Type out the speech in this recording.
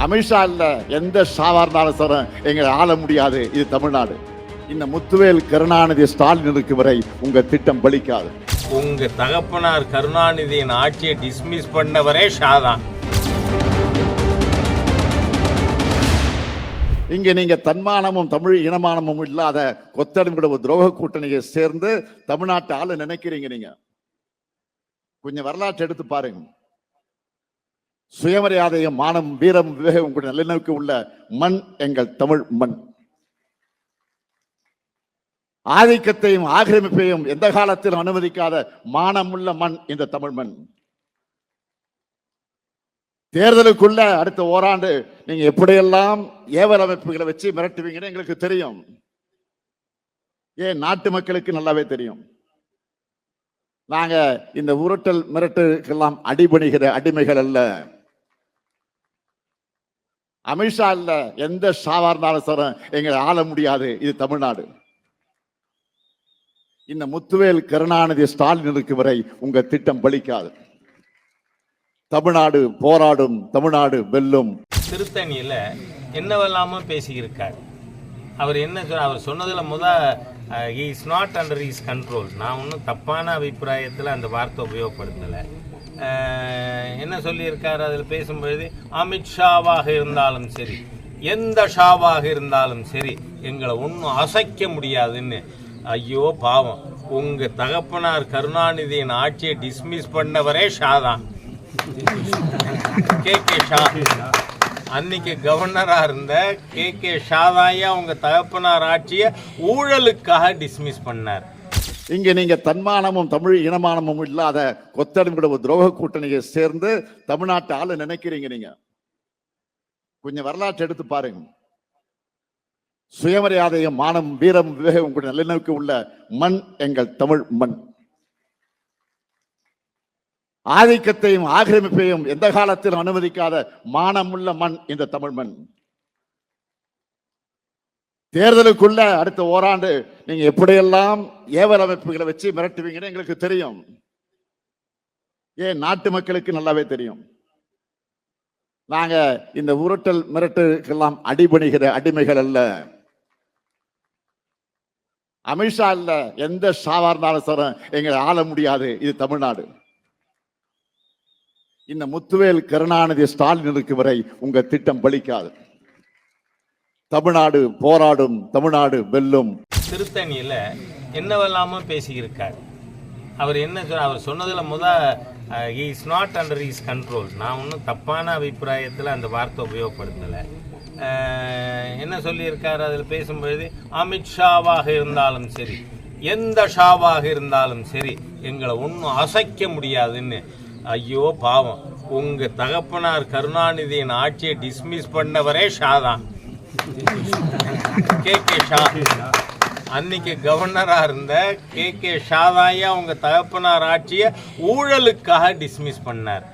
அமித்ஷா இல்ல, எந்த ஷாவா இருந்தாலும் சார் எங்களை ஆள முடியாது. இது தமிழ்நாடு. இந்த முத்துவேல் கருணாநிதி ஸ்டாலின் இருக்கும் வரை உங்க திட்டம் பலிக்காது. உங்க தகப்பனார் கருணாநிதியின் ஆட்சியை டிஸ்மிஸ் பண்ணவரே ஷா தான். இங்க நீங்க தன்மானமும் தமிழ் இனமானமும் இல்லாத கொத்தடிமையோட ஒரு துரோக கூட்டணியை சேர்ந்து தமிழ்நாட்டு ஆளு நினைக்கிறீங்க. நீங்க கொஞ்சம் வரலாற்று எடுத்து பாருங்க. சுயமரியாதையும் மானம் வீரம் விவேகம் உங்களுடைய நல்லிணக்கு உள்ள மண் எங்கள் தமிழ் மண். ஆதிக்கத்தையும் ஆக்கிரமிப்பையும் எந்த காலத்திலும் அனுமதிக்காத மானமுள்ள மண் இந்த தமிழ் மண். தேர்தலுக்குள்ள அடுத்த ஓராண்டு நீங்க எப்படியெல்லாம் ஏவல் அமைப்புகளை வச்சு மிரட்டுவீங்கன்னு எங்களுக்கு தெரியும். ஏன் நாட்டு மக்களுக்கு நல்லாவே தெரியும். நாங்க இந்த உருட்டல் மிரட்டுக்கெல்லாம் அடிபணிகிற அடிமைகள் அல்ல. அமித்ஷா இல்ல, எந்த ஷாவா இருந்தாலும் சார் எங்களை ஆள முடியாது. இது தமிழ்நாடு. இந்த முத்துவேல் கருணாநிதி ஸ்டாலின் இருக்கும் வரை உங்க திட்டம் பலிக்காது. தமிழ்நாடு போராடும், தமிழ்நாடு வெல்லும். திருத்தணியில என்னவெல்லாமோ பேசியிருக்கார். அவர் என்ன அவர் சொன்னதுல he is not under his control. நான் ஒன்றும் தப்பான அபிப்பிராயத்தில் அந்த வார்த்தை உபயோகப்படுத்தலை. என்ன சொல்லியிருக்காரு அதில் பேசும்பொழுது, அமித்ஷாவாக இருந்தாலும் சரி, எந்த ஷாவாக இருந்தாலும் சரி, எங்களை ஒன்றும் அசைக்க முடியாதுன்னு. ஐயோ பாவம், உங்க தகப்பனார் கருணாநிதியின் ஆட்சியை டிஸ்மிஸ் பண்ணவரே ஷா தான். கே ஷா. அன்னைக்கு கவர்னரா இருந்த கே ஷாதாயா உங்க தகப்பனார் ஆட்சியை ஊழலுக்காக டிஸ்மிஸ் பண்ணார். இங்க நீங்க தன்மானமும் தமிழ் இனமானமும் இல்லாத கொத்தடிமையோட ஒரு துரோக கூட்டணியை சேர்ந்து தமிழ்நாட்டு ஆளு நினைக்கிறீங்க. நீங்க கொஞ்சம் வரலாற்று எடுத்து பாருங்க. சுயமரியாதையும் மானம் வீரம் விவேகம் உங்களுடைய நல்லிணக்கு உள்ள மண் எங்கள் தமிழ் மண். ஆதிக்கத்தையும் ஆக்கிரமிப்பையும் எந்த காலத்திலும் அனுமதிக்காத மானமுள்ள மண் இந்த தமிழ் மண். தேர்தலுக்குள்ள அடுத்த ஓராண்டு நீங்க எப்படியெல்லாம் ஏவல் அமைப்புகளை வச்சு மிரட்டுவீங்கன்னு எங்களுக்கு தெரியும். ஏன் நாட்டு மக்களுக்கு நல்லாவே தெரியும். நாங்க இந்த உருட்டல் மிரட்டுக்கெல்லாம் அடிபணிகிற அடிமைகள் அல்ல. அமித்ஷா இல்ல, எந்த ஷாவா இருந்தாலும் சார் எங்களை ஆள முடியாது. இது தமிழ்நாடு. இந்த முத்துவேல் கருணாநிதி ஸ்டாலின் இருக்கும் வரை உங்க திட்டம் பலிக்காது. தமிழ்நாடு போராடும், தமிழ்நாடு வெல்லும். திருத்தணியில என்னவெல்லாமோ பேசியிருக்கார். அவர் என்ன அவர் சொன்னதுல he is not under his control. நான் ஒன்றும் தப்பான அபிப்பிராயத்தில் அந்த வார்த்தை உபயோகப்படுத்தலை. என்ன சொல்லியிருக்காரு அதில் பேசும்பொழுது, அமித்ஷாவாக இருந்தாலும் சரி, எந்த ஷாவாக இருந்தாலும் சரி, எங்களை ஒன்றும் அசைக்க முடியாதுன்னு. ஐயோ பாவம், உங்க தகப்பனார் கருணாநிதியின் ஆட்சியை டிஸ்மிஸ் பண்ணவரே ஷா தான். கே ஷா. அன்னைக்கு கவர்னரா இருந்த கே ஷாதாயா உங்க தகப்பனார் ஆட்சியை ஊழலுக்காக டிஸ்மிஸ் பண்ணார்.